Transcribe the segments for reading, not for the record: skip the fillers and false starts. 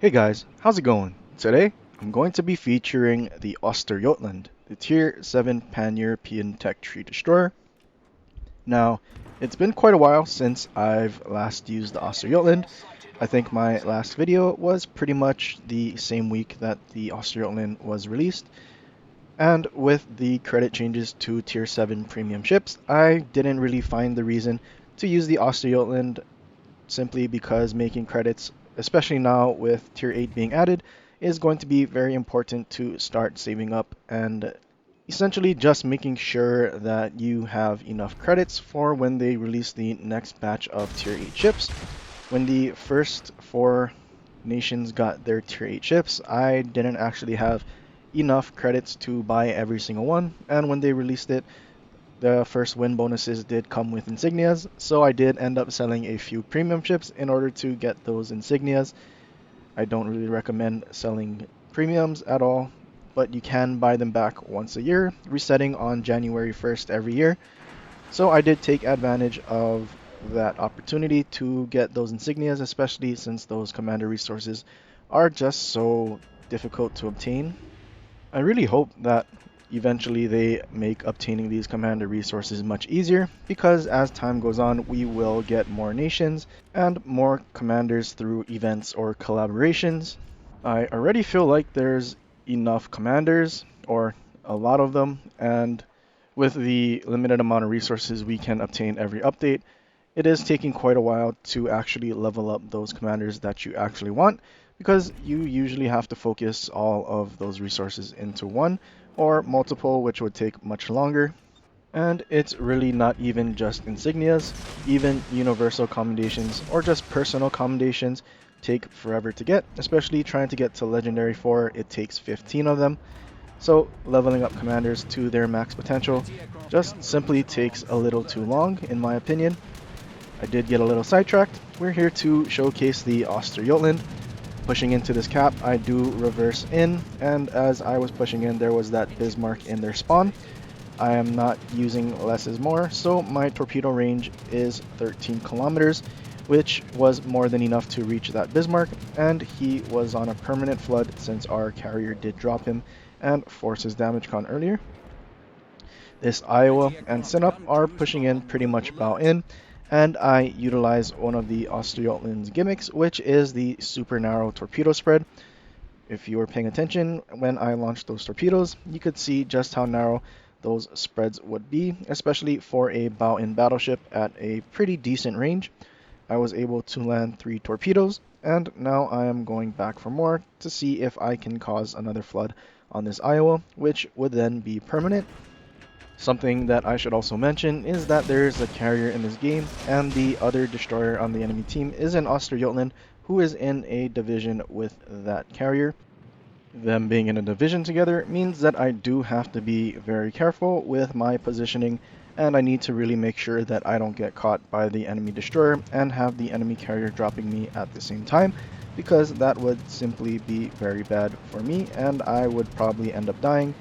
Hey guys, how's it going? Today, I'm going to be featuring the OsterGOATland, the Tier 7 Pan-European Tech Tree Destroyer. Now, it's been quite a while since I've last used the OsterGOATland. I think my last video was pretty much the same week that the OsterGOATland was released. And with the credit changes to Tier 7 premium ships, I didn't really find the reason to use the OsterGOATland simply because making credits, especially now with Tier 8 being added, is going to be very important to start saving up and essentially just making sure that you have enough credits for when they release the next batch of Tier 8 ships. When the first four nations got their Tier 8 ships, I didn't actually have enough credits to buy every single one, and when they released it, the first win bonuses did come with insignias, so I did end up selling a few premium ships in order to get those insignias. I don't really recommend selling premiums at all, but you can buy them back once a year, resetting on January 1st every year. So I did take advantage of that opportunity to get those insignias, especially since those commander resources are just so difficult to obtain. I really hope that eventually they make obtaining these commander resources much easier, because as time goes on we will get more nations and more commanders through events or collaborations. I already feel like there's enough commanders, or a lot of them, and with the limited amount of resources we can obtain every update, it is taking quite a while to actually level up those commanders that you actually want, because you usually have to focus all of those resources into one or multiple, which would take much longer. And it's really not even just insignias, even universal commendations or just personal commendations take forever to get, especially trying to get to legendary 4, it takes 15 of them. So leveling up commanders to their max potential just simply takes a little too long, in my opinion. I did get a little sidetracked. We're here to showcase the OsterGOATland. Pushing into this cap, I do reverse in, and as I was pushing in, there was that Bismarck in their spawn. I am not using less is more, so my torpedo range is 13 kilometers, which was more than enough to reach that Bismarck, and he was on a permanent flood since our carrier did drop him and force his damage con earlier. This Iowa and Sinop are pushing in pretty much bow in, and I utilize one of the OsterGOATland's gimmicks, which is the super narrow torpedo spread. If you were paying attention when I launched those torpedoes, you could see just how narrow those spreads would be, especially for a bow-in battleship at a pretty decent range. I was able to land 3 torpedoes, and now I am going back for more to see if I can cause another flood on this Iowa, which would then be permanent. Something that I should also mention is that there is a carrier in this game, and the other destroyer on the enemy team is an OsterGOATland who is in a division with that carrier. Them being in a division together means that I do have to be very careful with my positioning, and I need to really make sure that I don't get caught by the enemy destroyer and have the enemy carrier dropping me at the same time, because that would simply be very bad for me and I would probably end up dying.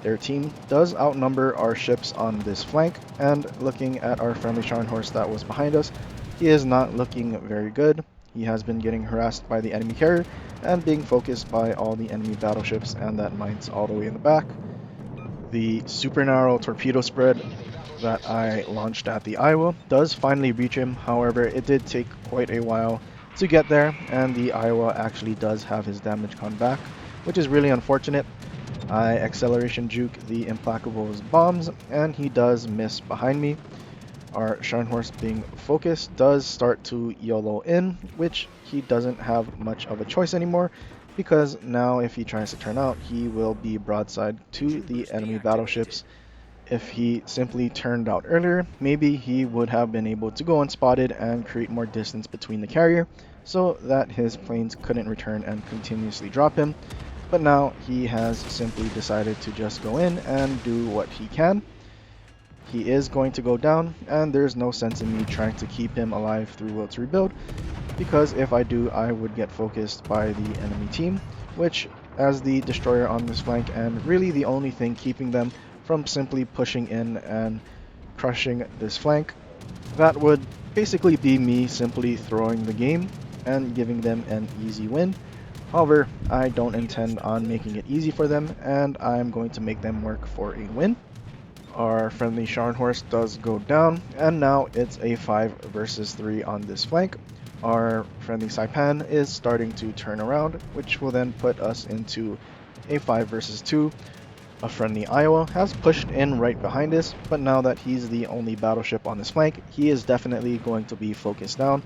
Their team does outnumber our ships on this flank, and looking at our friendly Scharnhorst that was behind us, he is not looking very good. He has been getting harassed by the enemy carrier and being focused by all the enemy battleships and that mine's all the way in the back. The super narrow torpedo spread that I launched at the Iowa does finally reach him, however it did take quite a while to get there, and the Iowa actually does have his damage con back, which is really unfortunate. I acceleration juke the Implacable's bombs, and he does miss behind me. Our Scharnhorst being focused does start to YOLO in, which he doesn't have much of a choice anymore, because now if he tries to turn out, he will be broadside to the enemy battleships. If he simply turned out earlier, maybe he would have been able to go unspotted and create more distance between the carrier, so that his planes couldn't return and continuously drop him. But now he has simply decided to just go in and do what he can. He is going to go down, and there's no sense in me trying to keep him alive through Will to Rebuild, because if I do, I would get focused by the enemy team, which, as the destroyer on this flank, and really the only thing keeping them from simply pushing in and crushing this flank, that would basically be me simply throwing the game. and giving them an easy win. However, I don't intend on making it easy for them, and I'm going to make them work for a win. Our friendly Scharnhorst does go down, and now it's a 5 versus 3 on this flank. Our friendly Saipan is starting to turn around, which will then put us into a 5 versus 2. A friendly Iowa has pushed in right behind us, but now that he's the only battleship on this flank, he is definitely going to be focused down.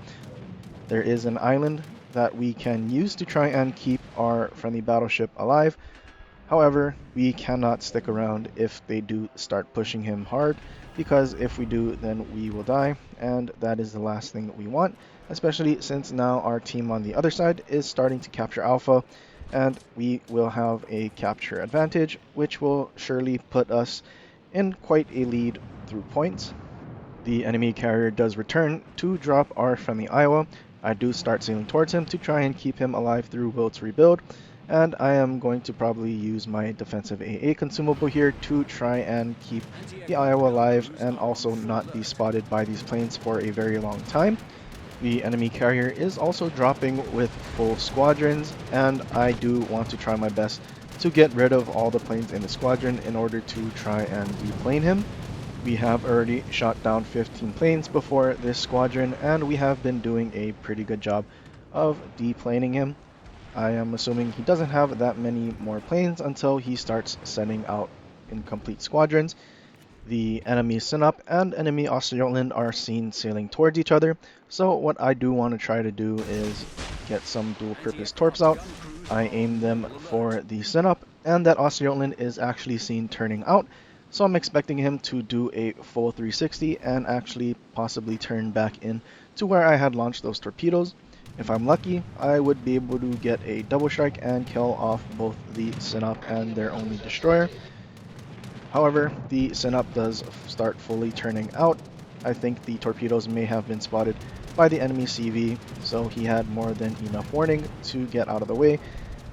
There is an island that we can use to try and keep our friendly battleship alive. However, we cannot stick around if they do start pushing him hard, because if we do, then we will die, and that is the last thing that we want, especially since now our team on the other side is starting to capture Alpha, and we will have a capture advantage, which will surely put us in quite a lead through points. The enemy carrier does return to drop our friendly Iowa. I do start sailing towards him to try and keep him alive through will to rebuild, and I am going to probably use my defensive AA consumable here to try and keep the Iowa alive and also not be spotted by these planes for a very long time. The enemy carrier is also dropping with full squadrons, and I do want to try my best to get rid of all the planes in the squadron in order to try and deplane him. We have already shot down 15 planes before this squadron, and we have been doing a pretty good job of deplaning him. I am assuming he doesn't have that many more planes until he starts sending out incomplete squadrons. The enemy Sinop and enemy OsterGOATland are seen sailing towards each other, so what I do want to try to do is get some dual-purpose torps out. I aim them for the Sinop, and that OsterGOATland is actually seen turning out, so I'm expecting him to do a full 360 and actually possibly turn back in to where I had launched those torpedoes. If I'm lucky, I would be able to get a double strike and kill off both the Sinop and their only destroyer. However, the Sinop does start fully turning out. I think the torpedoes may have been spotted by the enemy CV, so he had more than enough warning to get out of the way,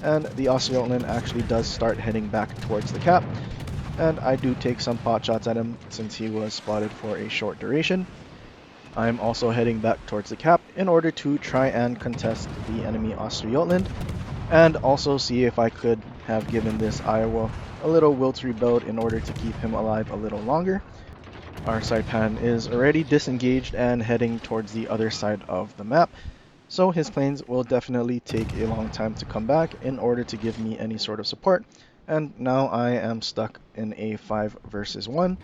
and the OsterGOATland actually does start heading back towards the cap, and I do take some pot shots at him since he was spotted for a short duration. I'm also heading back towards the cap in order to try and contest the enemy OsterGOATland, and also see if I could have given this Iowa a little will to rebuild in order to keep him alive a little longer. Our Saipan is already disengaged and heading towards the other side of the map, so his planes will definitely take a long time to come back in order to give me any sort of support, and now I am stuck in a 5 versus 1.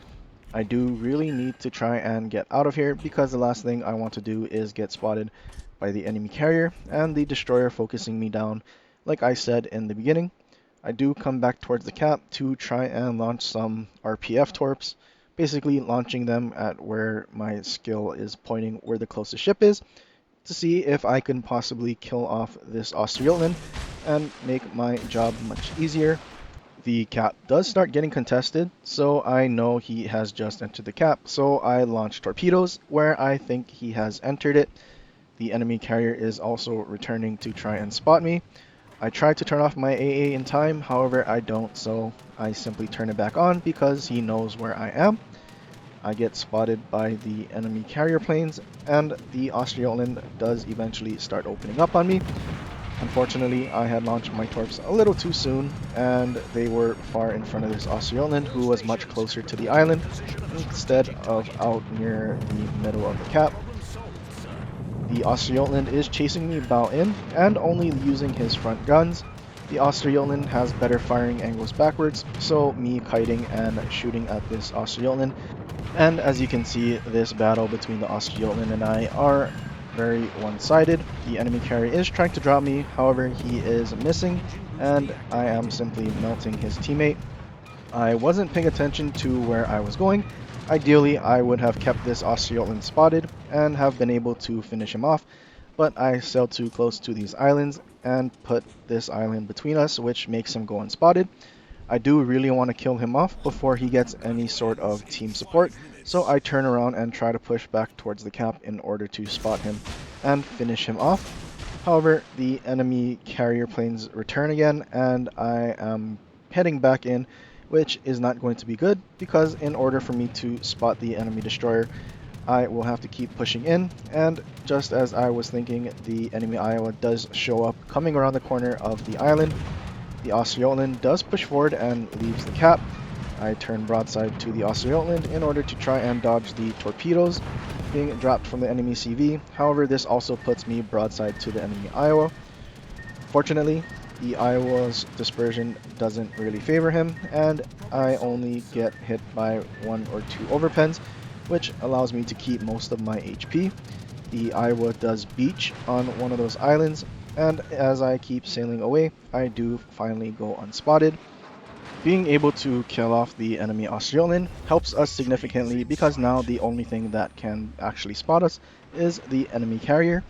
I do really need to try and get out of here because the last thing I want to do is get spotted by the enemy carrier and the destroyer focusing me down like I said in the beginning. I do come back towards the cap to try and launch some RPF torps, basically launching them at where my skill is pointing where the closest ship is, to see if I can possibly kill off this OsterGOATland and make my job much easier. The cap does start getting contested, so I know he has just entered the cap, so I launch torpedoes where I think he has entered it. The enemy carrier is also returning to try and spot me. I try to turn off my AA in time, however I don't, so I simply turn it back on because he knows where I am. I get spotted by the enemy carrier planes, and the OsterGOATland does eventually start opening up on me. Unfortunately, I had launched my torps a little too soon, and they were far in front of this OsterGOATland, who was much closer to the island, instead of out near the middle of the cap. The OsterGOATland is chasing me bow in, and only using his front guns. The OsterGOATland has better firing angles backwards, so me kiting and shooting at this OsterGOATland. And as you can see, this battle between the OsterGOATland and I are very one-sided. The enemy carrier is trying to drop me, however he is missing, and I am simply melting his teammate. I wasn't paying attention to where I was going. Ideally, I would have kept this OsterGOATland spotted and have been able to finish him off, but I sailed too close to these islands and put this island between us, which makes him go unspotted. I do really want to kill him off before he gets any sort of team support, so I turn around and try to push back towards the cap in order to spot him and finish him off. However, the enemy carrier planes return again, and I am heading back in, which is not going to be good because in order for me to spot the enemy destroyer, I will have to keep pushing in, and just as I was thinking, the enemy Iowa does show up coming around the corner of the island. The OsterGOATland does push forward and leaves the cap. I turn broadside to the OsterGOATland in order to try and dodge the torpedoes being dropped from the enemy CV. However, this also puts me broadside to the enemy Iowa. Fortunately, the Iowa's dispersion doesn't really favor him, and I only get hit by 1 or 2 overpens, which allows me to keep most of my HP. The Iowa does beach on one of those islands, and as I keep sailing away, I do finally go unspotted. Being able to kill off the enemy OsterGOATland helps us significantly because now the only thing that can actually spot us is the enemy carrier.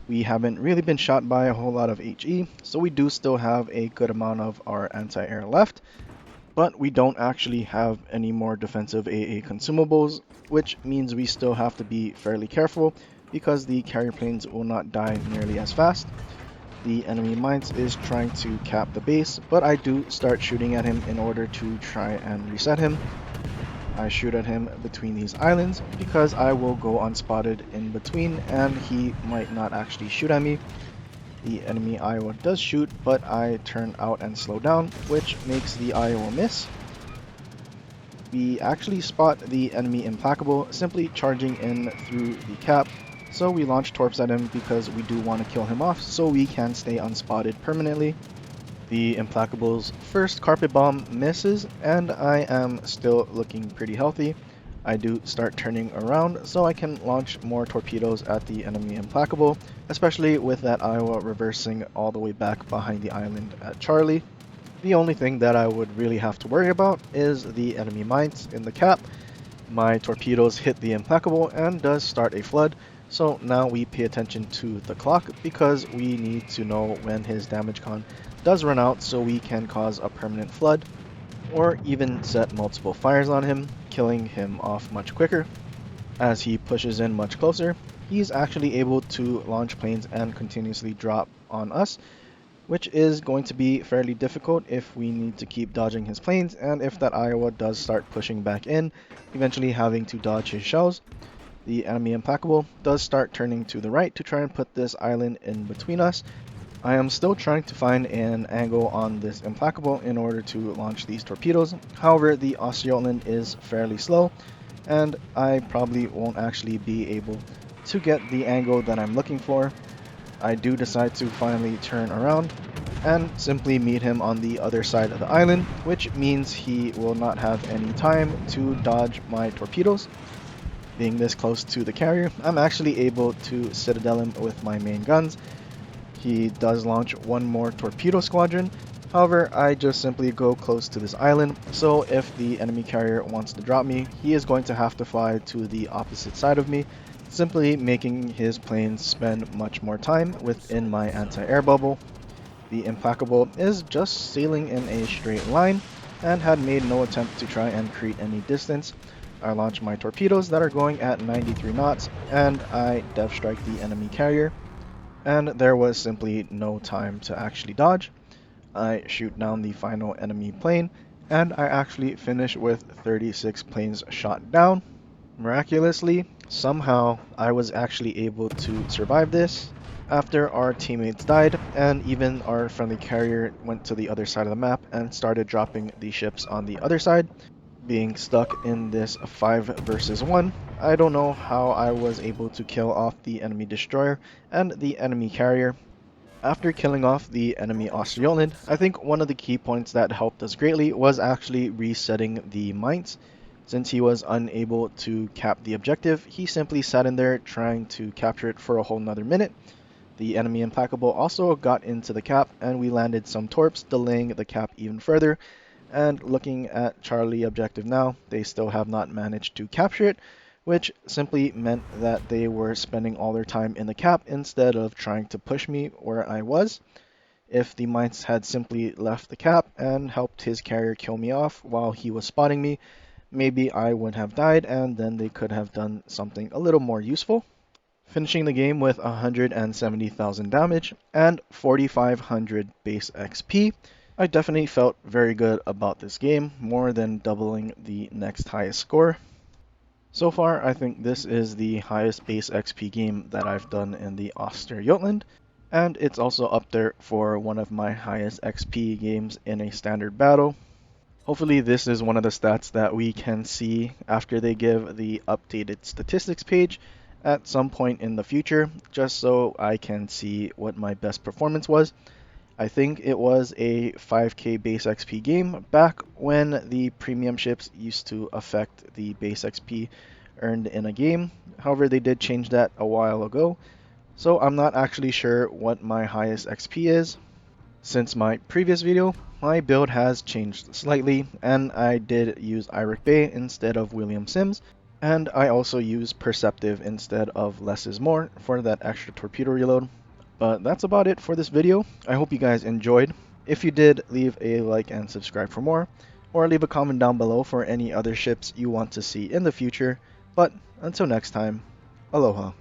We haven't really been shot by a whole lot of HE, so we do still have a good amount of our anti-air left, but we don't actually have any more defensive AA consumables, which means we still have to be fairly careful because the carrier planes will not die nearly as fast. The enemy mines is trying to cap the base, but I do start shooting at him in order to try and reset him. I shoot at him between these islands because I will go unspotted in between and he might not actually shoot at me. The enemy Iowa does shoot, but I turn out and slow down, which makes the Iowa miss. We actually spot the enemy Implacable simply charging in through the cap, so we launch torps at him because we do want to kill him off so we can stay unspotted permanently. The Implacable's first carpet bomb misses, and I am still looking pretty healthy. I do start turning around so I can launch more torpedoes at the enemy Implacable, especially with that Iowa reversing all the way back behind the island at Charlie. The only thing that I would really have to worry about is the enemy mines in the cap. My torpedoes hit the Implacable and does start a flood, so now we pay attention to the clock because we need to know when his damage con does run out so we can cause a permanent flood or even set multiple fires on him, killing him off much quicker. As he pushes in much closer, he's actually able to launch planes and continuously drop on us, which is going to be fairly difficult if we need to keep dodging his planes and if that Iowa does start pushing back in, eventually having to dodge his shells. The enemy Implacable does start turning to the right to try and put this island in between us. I am still trying to find an angle on this Implacable in order to launch these torpedoes. However, the OsterGOATland is fairly slow, and I probably won't actually be able to get the angle that I'm looking for. I do decide to finally turn around and simply meet him on the other side of the island, which means he will not have any time to dodge my torpedoes. Being this close to the carrier, I'm actually able to citadel him with my main guns. He does launch one more torpedo squadron. However, I just simply go close to this island, so if the enemy carrier wants to drop me, he is going to have to fly to the opposite side of me, simply making his planes spend much more time within my anti-air bubble. The Implacable is just sailing in a straight line and had made no attempt to try and create any distance. I launch my torpedoes that are going at 93 knots and I dev strike the enemy carrier, and there was simply no time to actually dodge. I shoot down the final enemy plane and I actually finish with 36 planes shot down. Miraculously, somehow I was actually able to survive this after our teammates died and even our friendly carrier went to the other side of the map and started dropping the ships on the other side. Being stuck in this 5 versus 1, I don't know how I was able to kill off the enemy destroyer and the enemy carrier. After killing off the enemy OsterGOATland, I think one of the key points that helped us greatly was actually resetting the mines. Since he was unable to cap the objective, he simply sat in there trying to capture it for a whole nother minute. The enemy Implacable also got into the cap and we landed some torps, delaying the cap even further. And looking at Charlie objective now, they still have not managed to capture it, which simply meant that they were spending all their time in the cap instead of trying to push me where I was. If the mines had simply left the cap and helped his carrier kill me off while he was spotting me, maybe I would have died and then they could have done something a little more useful. Finishing the game with 170,000 damage and 4,500 base XP. I definitely felt very good about this game, more than doubling the next highest score. So far, I think this is the highest base XP game that I've done in the OsterGOATland, and it's also up there for one of my highest XP games in a standard battle. Hopefully this is one of the stats that we can see after they give the updated statistics page at some point in the future, just so I can see what my best performance was. I think it was a 5k base XP game back when the premium ships used to affect the base XP earned in a game. However, they did change that a while ago, so I'm not actually sure what my highest XP is. Since my previous video, my build has changed slightly, and I did use Iric Bay instead of William Sims, and I also use Perceptive instead of Less is More for that extra torpedo reload. But that's about it for this video. I hope you guys enjoyed. If you did, leave a like and subscribe for more, or leave a comment down below for any other ships you want to see in the future. But until next time, aloha.